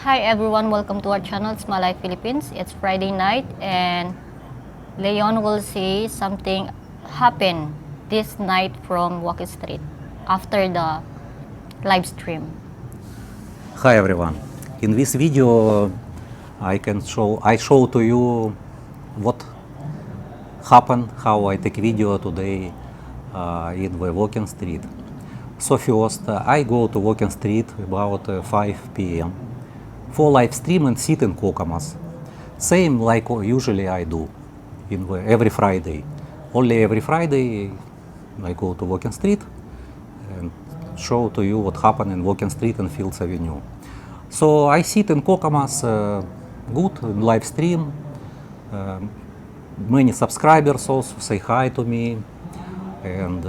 Hi everyone, welcome to our channel, Small Life Philippines. It's Friday night and Leon will say something happened this night from Walking Street after the live stream. Hi everyone. In this video I show to you what happened, how I take video today in the Walking Street. So first I go to Walking Street about 5 p.m. for live stream and sit in Kokomas. Same like usually I do in every Friday. Only every Friday I go to Walking Street and show to you what happened in Walking Street and Fields Avenue. So I sit in Kokomas, good live stream. Many subscribers also say hi to me, and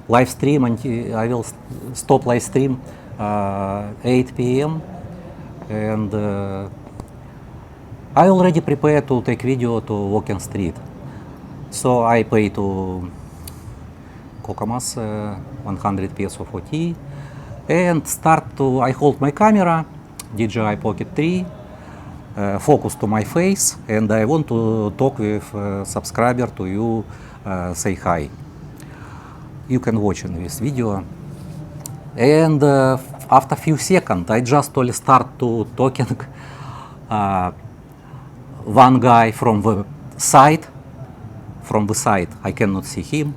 live stream until I will stop live stream 8 p.m. and I already prepared to take video to Walking Street. So I pay to Kokomas 100 peso for tea and I hold my camera, DJI Pocket 3, focus to my face, and I want to talk with subscriber to you, say hi. You can watch in this video. And after few seconds, I just only start to talking one guy from the side, I cannot see him,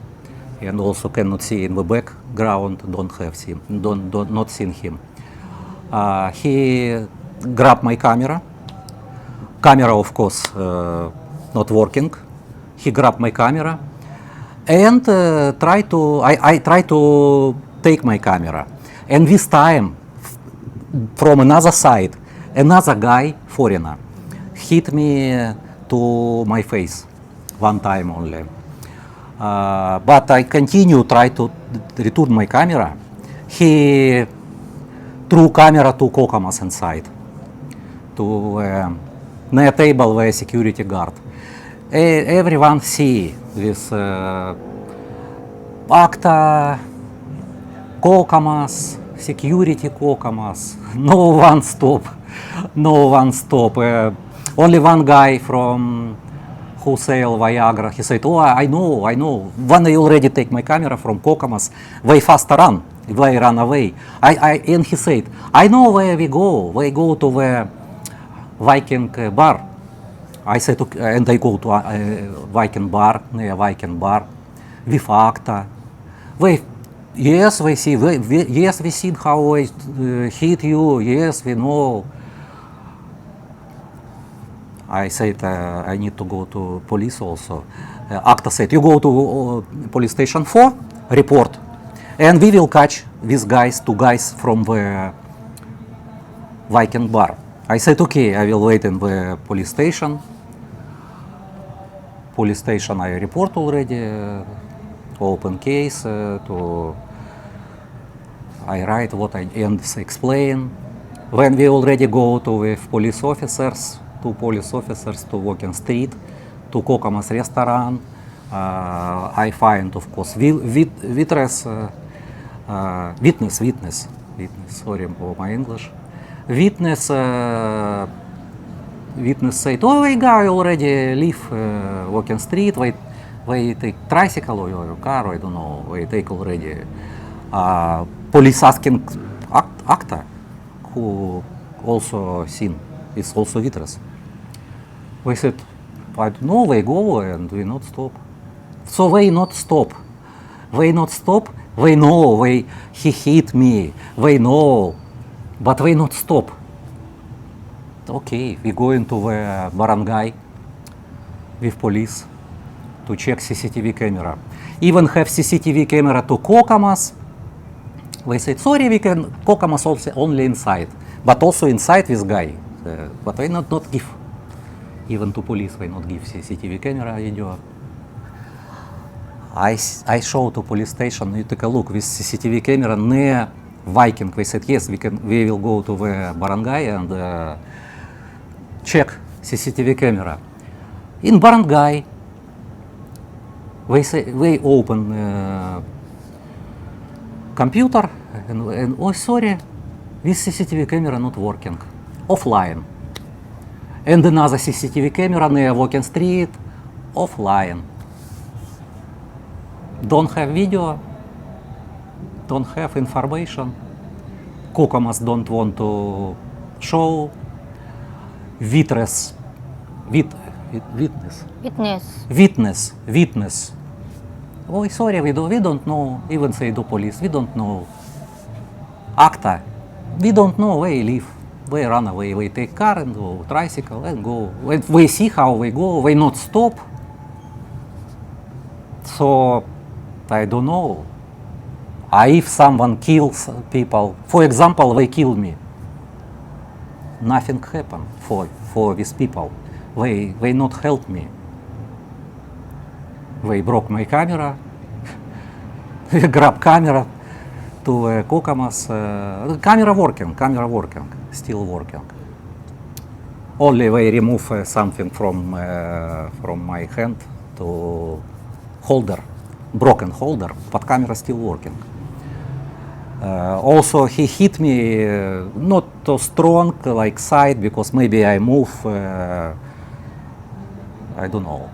and also cannot see in the background, not seen him. He grabbed my camera of course not working. He grabbed my camera and I try to take my camera, and this time from another side another guy, foreigner, hit me to my face one time only. But I continue try to return my camera. He threw camera to Kokomas inside, to near table where security guard. Everyone see this Acta, Kokomas, security Kokomas. No one stop. Only one guy from who sell Viagra, he said, oh, I know. When I already take my camera from Kokomas, they faster run away. And he said, I know where we go to the Viking bar. I said, okay, and I go to Viking bar, near Viking bar, with Acta. We see how I hit you, yes, we know. I said, I need to go to police also. Acta said, you go to police station 4, report, and we will catch these guys, 2 guys from the Viking bar. I said, okay, I will wait in the police station. Police station I report already, open case, I write what I and explain. When we already go to with police officers, 2 police officers to Walking Street, to Kokomas restaurant. I find, of course, witness. Sorry for my English. Witness said, oh, we guy already leave Walking Street. We take tricycle or car, I don't know. We take already. Police asking Acta, who also seen, is also witness. We said, I don't know, we go and we not stop. So we not stop. We know, he hit me. We know, but we not stop. Okay, we go into the barangay with police to check CCTV camera. Even have CCTV camera to Kokomas. We said, sorry, we can Kokomas also only inside, but also inside this guy. But we not give. Even to police, we not give CCTV camera video. I show to police station, you take a look with CCTV camera near Viking. We said, yes, we will go to the barangay and check CCTV camera. In barangay, we open computer and oh, sorry, This CCTV camera not working, offline. And another CCTV camera near Walking Street, offline. Don't have video, don't have information. Kokomas don't want to show. Witness. Oh, sorry, we don't know. Even say the police, we don't know. Acta, we don't know where he live. We run away, we take car and go, tricycle and go. We see how we go, we not stop. So, I don't know. If someone kills people, for example, they kill me, nothing happen for these people. They not help me. They broke my camera, grab camera to Kokomas. Camera working, still working. Only they remove something from my hand to holder, broken holder, but camera still working. Also, he hit me not too strong like side because maybe I move. I don't know,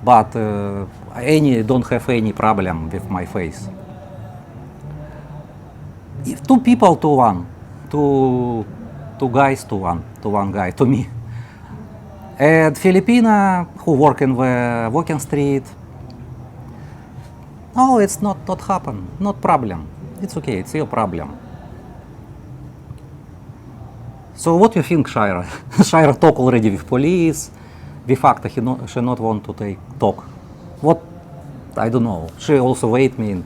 but don't have any problem with my face. If two people to one, two guys to one guy to me. And Filipina who work in the Walking Street. No, it's not happen, not problem. It's okay, it's your problem. So what do you think, Shaira? Shaira talk already with police. The fact she not want to talk. What? I don't know. She also wait me.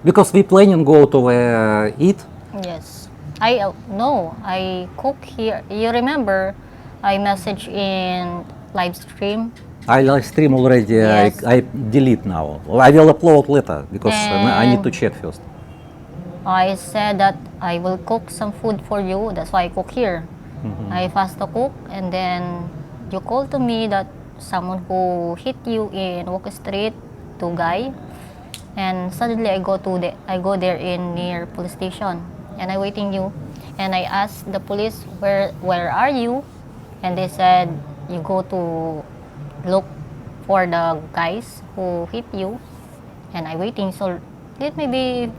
Because we planning go to eat. Yes. I cook here. You remember, I message in live stream. I live stream already. Yes. I delete now. I will upload later because I need to check first. I said that I will cook some food for you. That's why I cook here. I fast to cook, and then you call to me that someone who hit you in Walk Street, two guy, and suddenly I go there in near police station, and I waiting you, and I asked the police where are you, and they said you go to look for the guys who hit you, and I waiting. So it maybe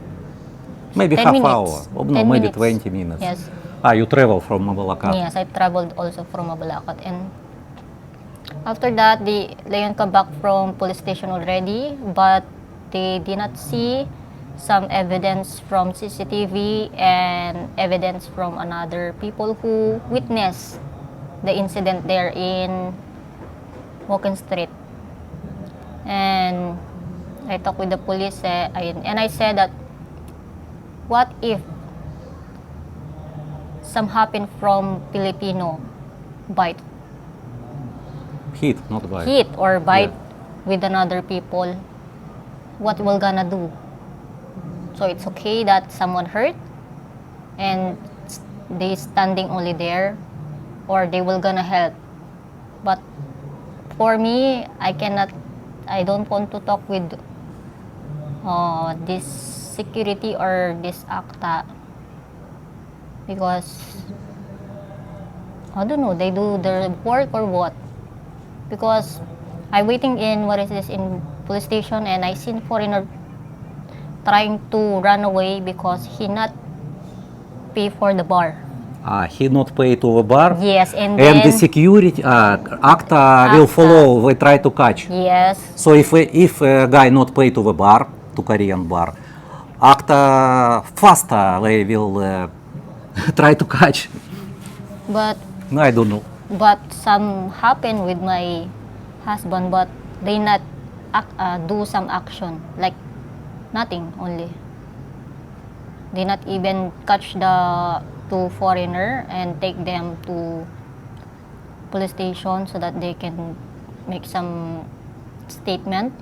Maybe 10 half minutes. hour. Or no, 10 maybe minutes. 20 minutes. Yes. You travel from Mabalacat. Yes, I traveled also from Mabalacat, and after that, the Leon come back from police station already, but they did not see some evidence from CCTV and evidence from another people who witnessed the incident there in Walking Street. And I talked with the police, and I said that, what if some happen from Filipino bite, Hit, not bite. hit or bite with another people? What we're gonna do? So it's okay that someone hurt and they standing only there, or they will gonna help. But for me, I don't want to talk with this security or this ACTA, because I don't know, they do their work or what. Because I waiting in in police station, and I seen foreigner trying to run away because he not pay for the bar. He not pay to the bar. Yes, and And the then security ACTA will ACTA. follow. We try to catch. yes, So if a guy not pay to the bar, to Korean bar, ACTA faster they will try to catch. but I don't know. some happen with my husband, but they not do some action, like nothing only. They not even catch the two foreigner and take them to police station so that they can make some statement,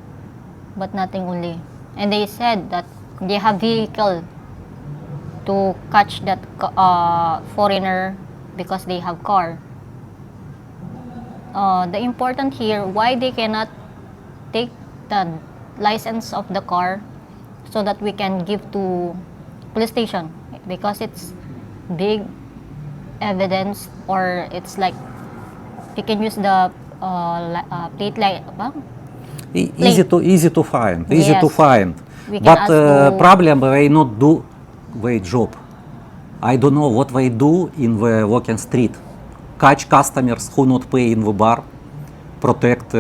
but nothing only. And they said that they have vehicle to catch that foreigner because they have car. The important here, why they cannot take the license of the car so that we can give to police station, because it's big evidence, or it's like you can use the plate like Easy to find, easy to Yes. find. We can But ask to- problem they not do their job. I don't know what they do in the walking street. Catch customers who not pay in the bar, protect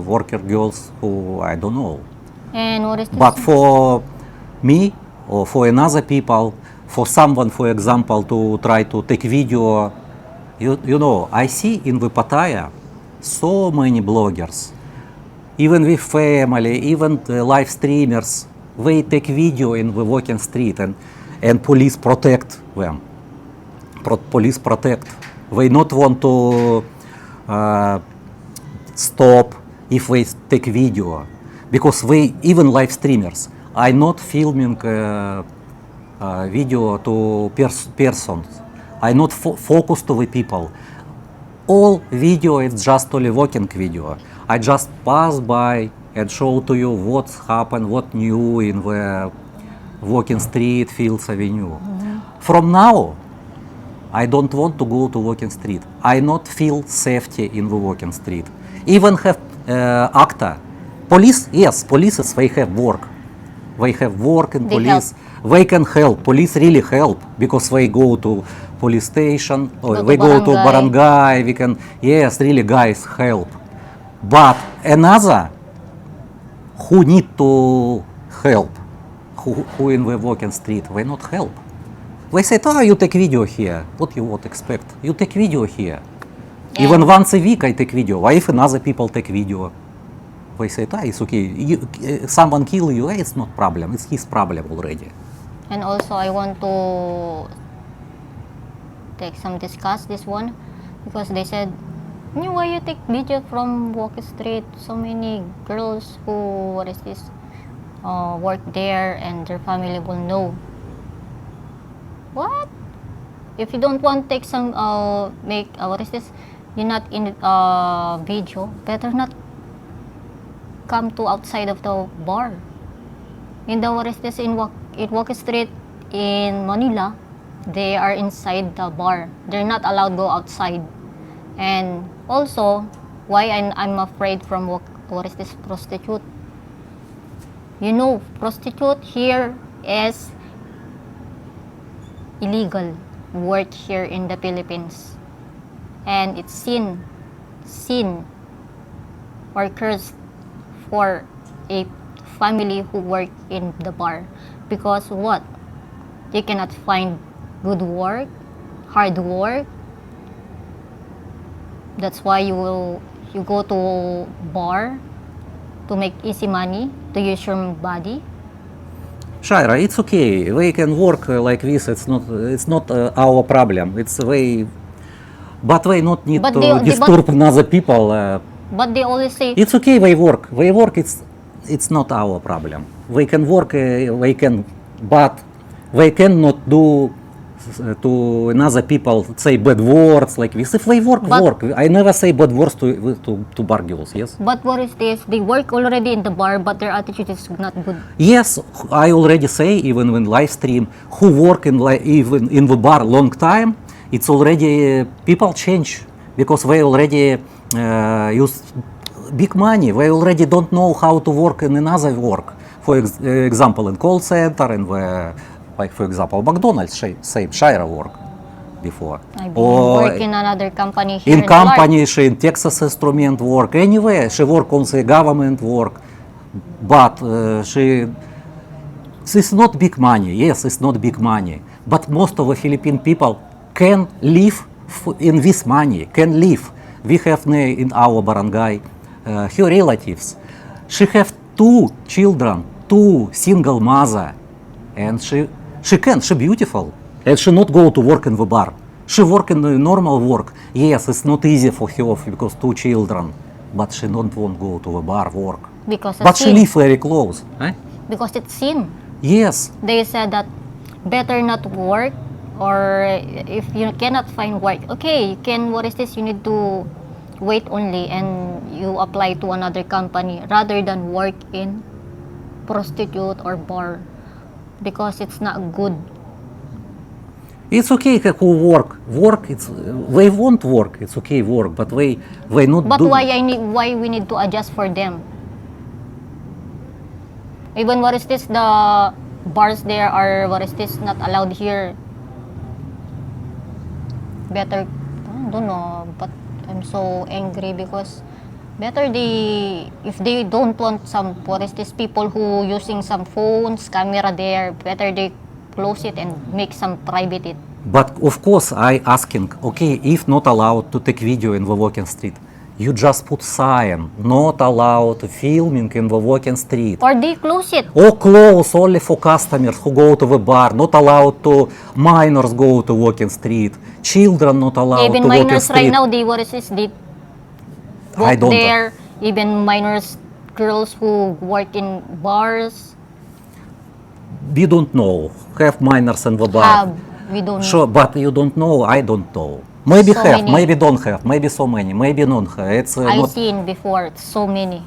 worker girls who I don't know. And what is this? But for me or for another people, for someone, for example, to try to take video, you know, I see in the Pattaya so many bloggers, even with family, even live streamers, they take video in the walking street and police protect them. Police protect. They not want to stop if they take video, because they even live streamers. I not filming video to persons. I not focus to the people. All video is just only walking video. I just pass by and show to you what's happened, what new in the walking street, Fields Avenue. From now, I don't want to go to walking street. I not feel safety in the walking street. Even have ACTA. Police, yes, police, they have work. They have work in They police. They can help. Police really help because they go to police station or Go to they go to barangay. barangay. We can, yes, really guys help. But another who need to help, who in the walking street, they not help. They said, oh, you take video here. What you would expect? You take video here. Even And- once a week I take video. Why if another people take video? They said, ah, it's okay. Someone kill you, it's not problem. It's his problem already. And also, I want to discuss this one, because they said, why you take video from Walk Street? So many girls who work there and their family will know. What? If you don't want to take some you're not in video, better not come to outside of the bar. In the in Walk Street in Manila, they are inside the bar. They're not allowed to go outside. And also, why I'm afraid from prostitute. You know, prostitute here is illegal work here in the Philippines. And it's sin or cursed for a family who work in the bar, because what? You cannot find good work, hard work. That's why you go to bar to make easy money, to use your body. Shaira, it's okay. They can work like this. It's not our problem. It's but they not need But to they- disturb another people. But they always say, It's okay. They work. They work. It's not our problem. They can work. They can, but they cannot do to another people say bad words like this. If they work, But- work. I never say bad words to bar girls. Yes. but what is this? They work already in the bar, but their attitude is not good. Yes, I already say even when live stream who work even in the bar long time, it's already people change because they already use big money. They already don't know how to work in another work. For example, in call center and like for example McDonald's same Shira work before. I've been Or working in another company here in in Clark. company, she in Texas Instrument work. Anyway, she work on the government work, but it's not big money. Yes, it's not big money. But most of the Philippine people can live in this money. Can live. We have in our barangay her relatives. She have 2 children, 2 single mother, and she beautiful, and she not go to work in the bar. She work in the normal work. Yes, it's not easy for her because 2 children, but she don't want go to the bar work. Because But it's she sin. live very close. Eh? Because it's sin. Yes, They said that better not work, or if you cannot find work, okay, you can, you need to wait only and you apply to another company rather than work in prostitute or bar, because it's not good. It's okay who work. Work. It's they won't work. It's okay work, but they not But do. why we need to adjust for them? Even what is this, the bars there are, what is this, not allowed here. Better, I don't know, but I'm so angry because better if they don't want some, what is this, people who using some phones, camera there, better they close it and make some private it. But of course, I asking, okay, if not allowed to take video in the walking street, you just put sign, not allowed filming in the walking street. Or they close it. Or close only for customers who go to the bar, not allowed to minors go to walking street, children not allowed Even to walking minors street. right now, they, what is this, they I work don't know. there. Even minors, girls who work in bars, We don't know. Have minors in the bar. have, we don't know. Sure, but you don't know, I don't know. Maybe So have, many. maybe don't have, maybe so many, maybe don't have. It's I not, seen before, so many.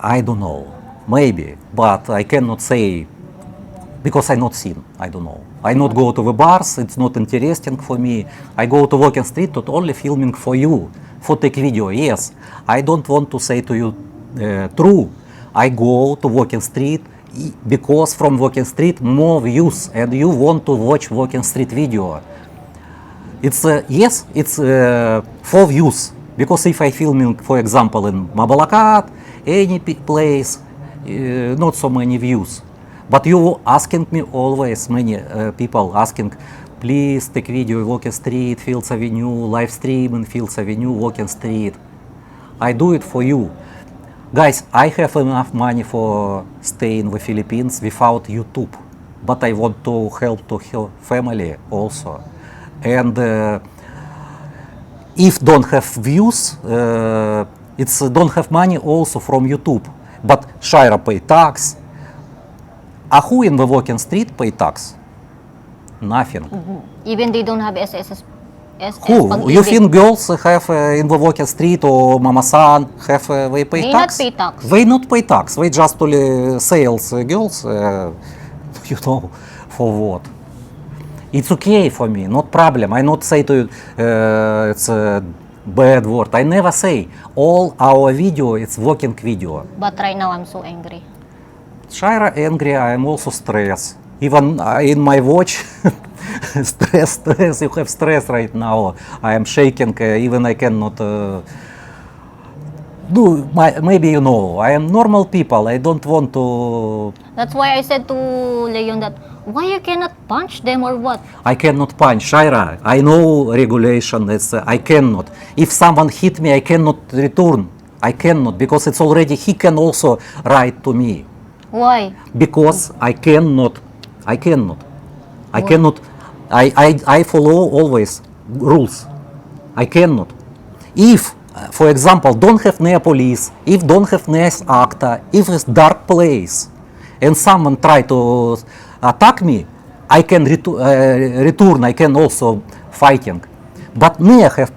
I don't know. Maybe, but I cannot say because I not seen. I don't know. I not go to the bars. It's not interesting for me. I go to walking street, not only filming for you, for take video. Yes, I don't want to say to you true. I go to walking street because from walking street more views, and you want to watch walking street video. It's yes, it's for views. Because if I filming, for example, in Mabalakat, any place, not so many views. But you asking me always, many people asking, please take video walking street, Fields Avenue, live stream in Fields Avenue, walking street. I do it for you. Guys, I have enough money for stay in the Philippines without YouTube. But I want to help to help family also. And if don't have views, it's don't have money also from YouTube. But Shira pay tax. A who in the walking street pay tax? Nothing. Even they don't have SSS. Who? pag-ibig. You think girls have in the walking street or Mama San have they pay They tax? not pay tax. They not pay tax. They just only sales girls. You know for what? It's okay for me, not problem. I not say to you it's a bad word. I never say. All our video it's walking video. But right now I'm so angry. Shira angry. I am also stressed. Even in my watch, stress. You have stress right now. I am shaking. Even I cannot do. Maybe you know. I am normal people. I don't want to. That's why I said to Leon that, why you cannot punch them or what? I cannot punch. Shira, I know regulation. It's I cannot. If someone hit me, I cannot return. I cannot because it's already. He can also write to me. Why? Because I cannot. I cannot. I cannot. I follow always rules. I cannot. If, for example, don't have near police, if don't have near acta, if it's dark place, and someone try to attack me, I can return. I can also fighting. But near have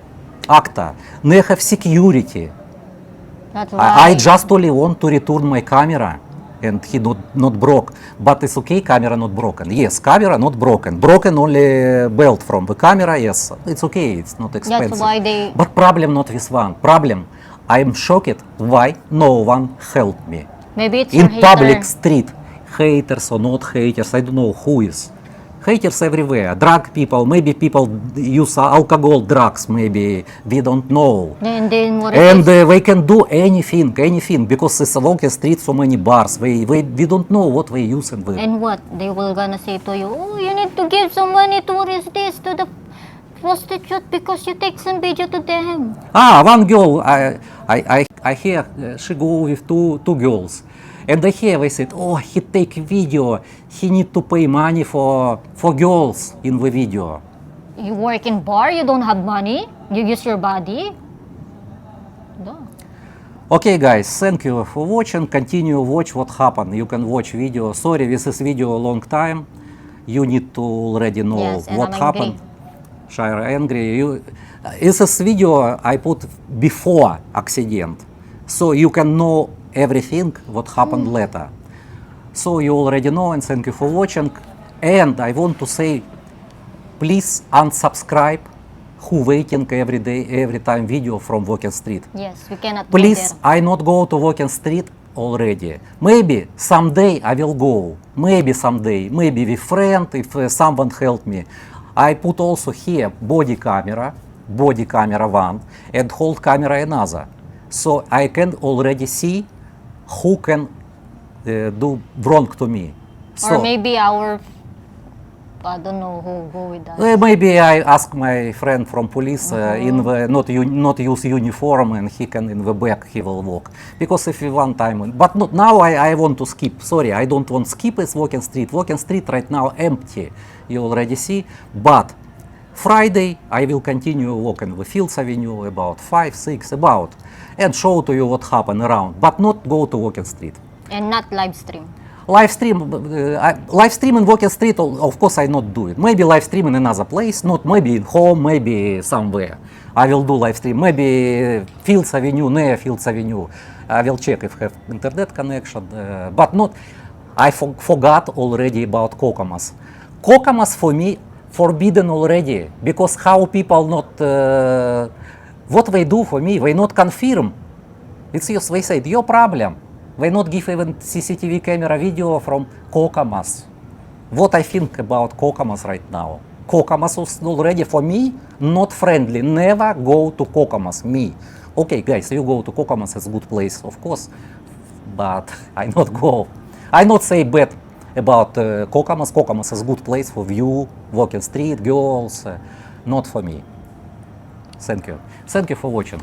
acta, near have security. That's why. I just only want to return my camera. And he not broke, but it's okay. Camera not broken. Yes, camera not broken. Broken only belt from the camera. Yes, it's okay. It's not expensive. That's why they. But problem not this one. Problem. I am shocked why no one helped me Maybe it's in your public hater. street. Haters or not haters. I don't know who is. Haters everywhere. Drug people. Maybe people use alcohol, drugs. Maybe we don't know. Then what is And this? they can do anything, because it's a walking street, so many bars. We don't know what we use and we. And what? They will gonna say to you, oh, you need to give some money to what is this, to the prostitute because you take some video to them. One girl, I hear she go with two girls, and I hear they said, oh, he take video, he need to pay money for girls in the video. You work in bar, you don't have money, you use your body. No. Okay, guys, thank you for watching. Continue watch what happened. You can watch video. Sorry, this is video a long time. You need to already know Yes, and what I'm happened. angry. Shira angry. This is video I put before accident, so you can know everything what happened later. So you already know, and thank you for watching. And I want to say please unsubscribe who waiting every day, every time video from Walking Street. Yes, we cannot Please, go there. I not go to Walking Street already. Maybe someday I will go. Maybe someday. Maybe with friend if someone help me. I put also here body camera one, and hold camera another. So I can already see who can do wrong to me. Or maybe I don't know who go with us. Maybe I ask my friend from police in the not use uniform, and he can in the back he will walk. Because if we one time, but not now I want to skip. Sorry, I don't want skip is Walking Street. Walking Street right now empty. You already see. But Friday I will continue walking the Fields Avenue about 5, 6 about, and show to you what happened around. But not go to Walking Street. And not live stream. Live stream in Walking Street, of course I not do it. Maybe live stream in another place, not maybe in home, maybe somewhere. I will do live stream, maybe Fields Avenue, near Fields Avenue. I will check if have internet connection, but not. I forgot already about Kokomas. Kokomas for me forbidden already, because how people not, what they do for me, they not confirm. It's just, they said, your problem. They not give even CCTV camera video from Kokomas. What I think about Kokomas right now? Kokomas was already for me not friendly. Never go to Kokomas. Me. Okay, guys, you go to Kokomas. It's a good place, of course, but I not go. I not say bad about Kokomas. Kokomas is a good place for view, Walking Street, girls. Not for me. Thank you. Thank you for watching.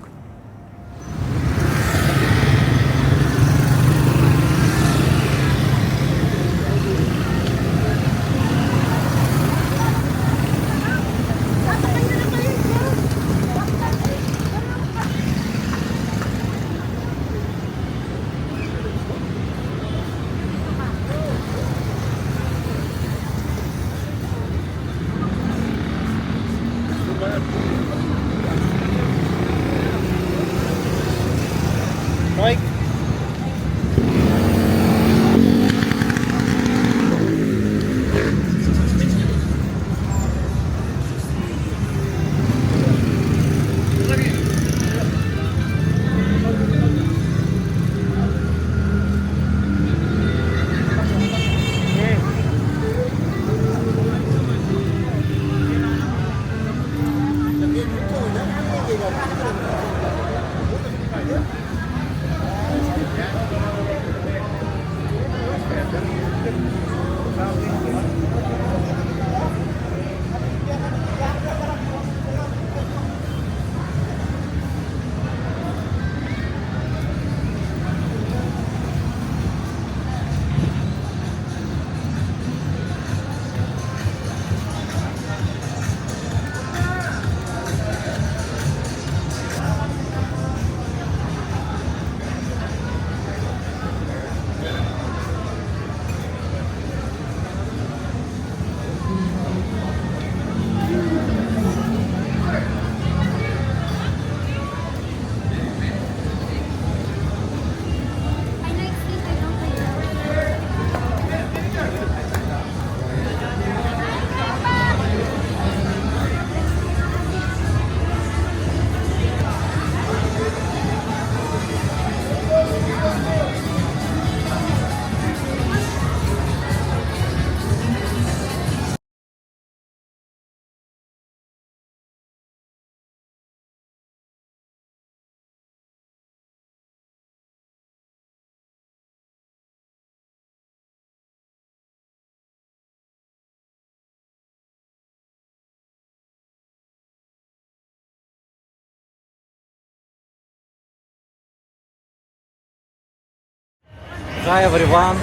Hi everyone.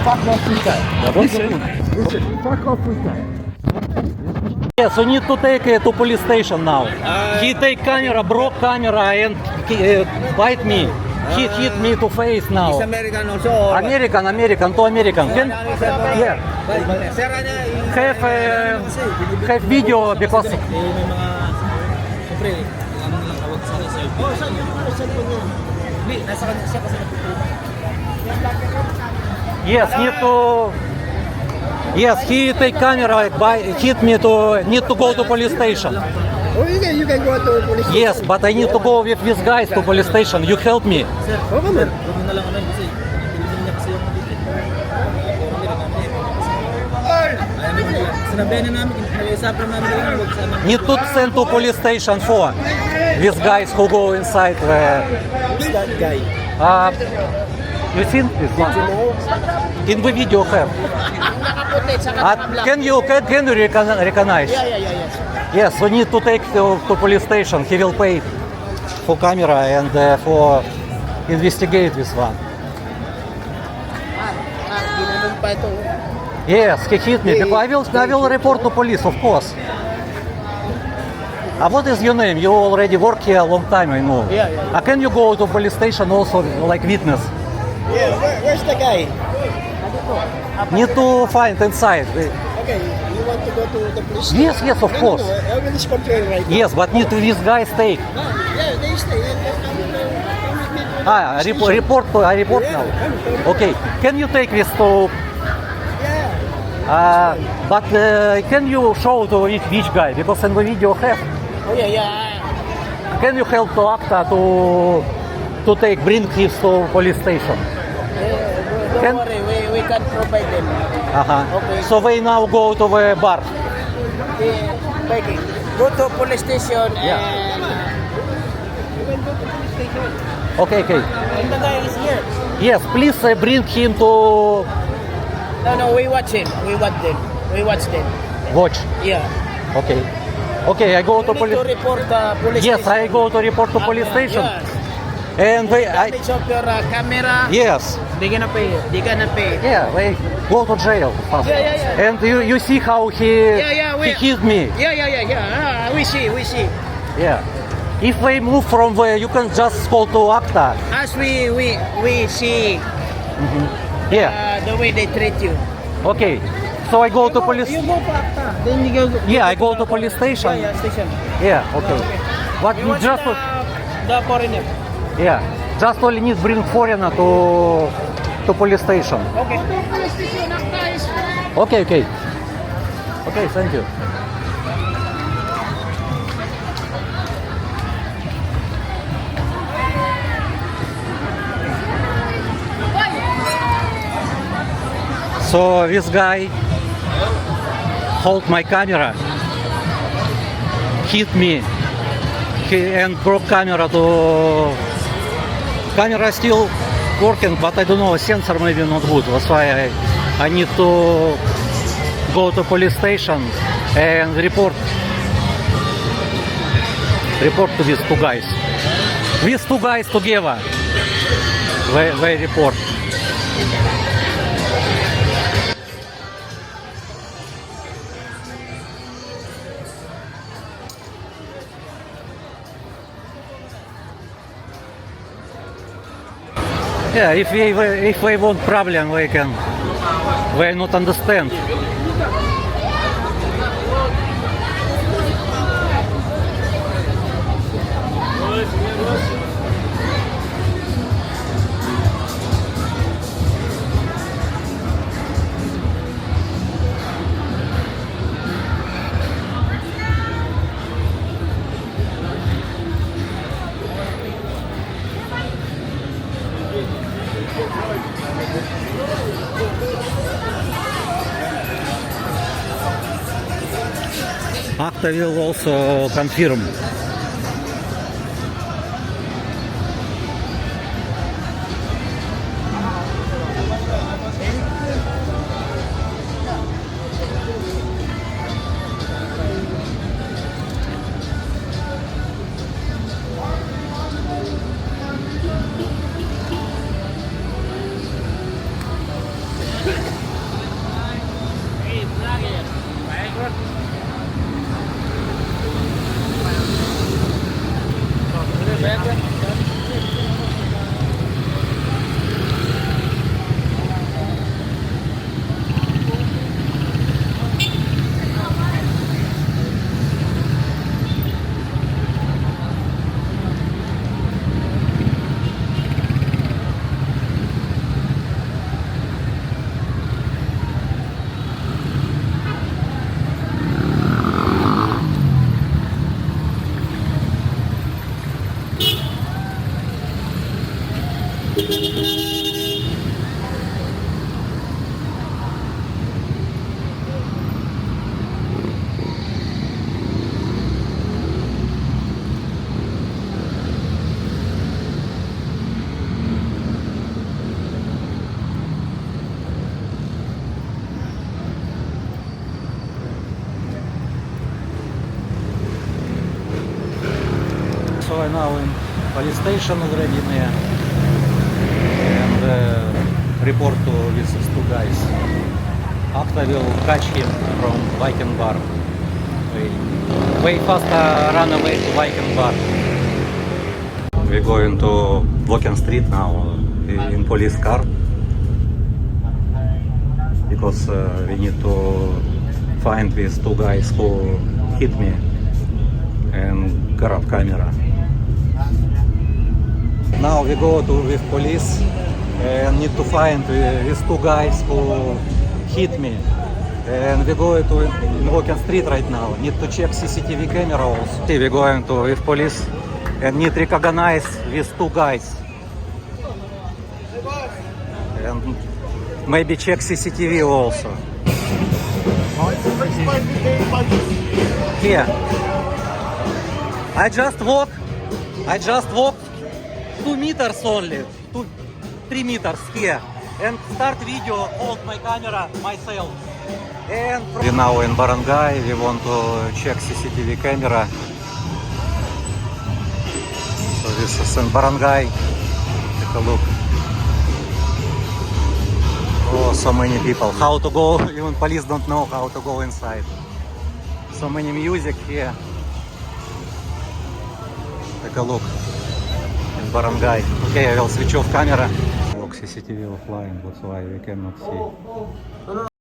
Fuck off with that. Listen, fuck off with that. Yes, we need to take to police station now. He take camera, broke camera, and bite me. He hit me to face now. He's American also. Or American to American. Can yeah, Sir, have video because may mga siyempre, ano lang tawag sa cellphone. Oh, saan yung cellphone niyo? Hindi, nasa kanya siya kasi nagtutulog. yes, need to Yes, he take camera, hit me to need to go to police station. Oh, you can go to police station. Yes, but I need to go with these guys to police station. You help me. Sir, Oh, come on. huwag mo na lang ano kasi pinili niya kasi yung dito. Ayaw naman niya. Sinabihan na namin, nag-usapan namin lang huwag sana. Need to send to police station for these guys who go inside. Who's that guy? You seen this one? In the video have. Can you recognize? Yes. Yes, we need to take to police station. He will pay for camera and for investigate this one. Ginanong pa ito. Yes, he hit me. Because I will report to police, of course. What is your name? You already work here a long time, I know. Yeah. Can you go to police station also like witness? Yeah, where's the guy? Need to find inside. Okay, you want to go to the police station? Yes, of course. No, everybody's complaining right now. Yes, but need to these guys take. Yeah, they stay. Come with me to I report Yeah, now. come. Okay, can you take this to? Yeah. But can you show to which guy? Because in the video have. Oh, yeah. Can you help to ACTA to bring him to police station? Don't Can- worry, we can provide them. Okay. So they now go to the bar. Begging. Go to police station Yeah. and... Okay. And the guy is here. Yes, please bring him to No, we watch him. We watch them. watch. Yeah. Okay, I go You to need police. to report the police Yes, station. I go to report to police station. Yes. And Damage of your camera. yes, They gonna pay. yeah, they go to jail. Fast. Yeah. And you see how he hit me. Yeah. We see. Yeah. If they move from there, you can just call to ACTA. As we see Yeah. the way they treat you. Okay. So I go to police. You go to ACTA. Then you go. Yeah, I go to police station. Yeah, station. Yeah. Okay. But You you watch just the foreigner. yeah, just only need bring foreigner to police station. Okay. Okay. Okay. Thank you. So this guy hold my camera, hit me, and broke camera to. Camera still working, but I don't know, sensor maybe not good. That's why I need to go to police station and report to these two guys. These two guys together, they report. Yeah, if we want problem, they not understand. ACTA will also confirm. So I now in police station already near and report to these two guys. After will catch him from Viking bar. Way faster run away to Viking bar. We're going to Walking Street now in police car because we need to find these two guys who hit me and grab camera. Now we go to with police and need to find these two guys who hit me. And we go to in Walking Street right now. Need to check CCTV camera also. We're going to with police and need to recognize these two guys. And maybe check CCTV also. Here. I just walk 2 meters only, 3 meters here, and start video, hold my camera myself. And we now in Barangay, we want to check CCTV camera. So this is in Barangay, take a look. Oh, so many people. How to go, even police don't know how to go inside. So many music here. Take a look in Barangay. Okay, I will switch off camera. CCTV offline, that's why we cannot see.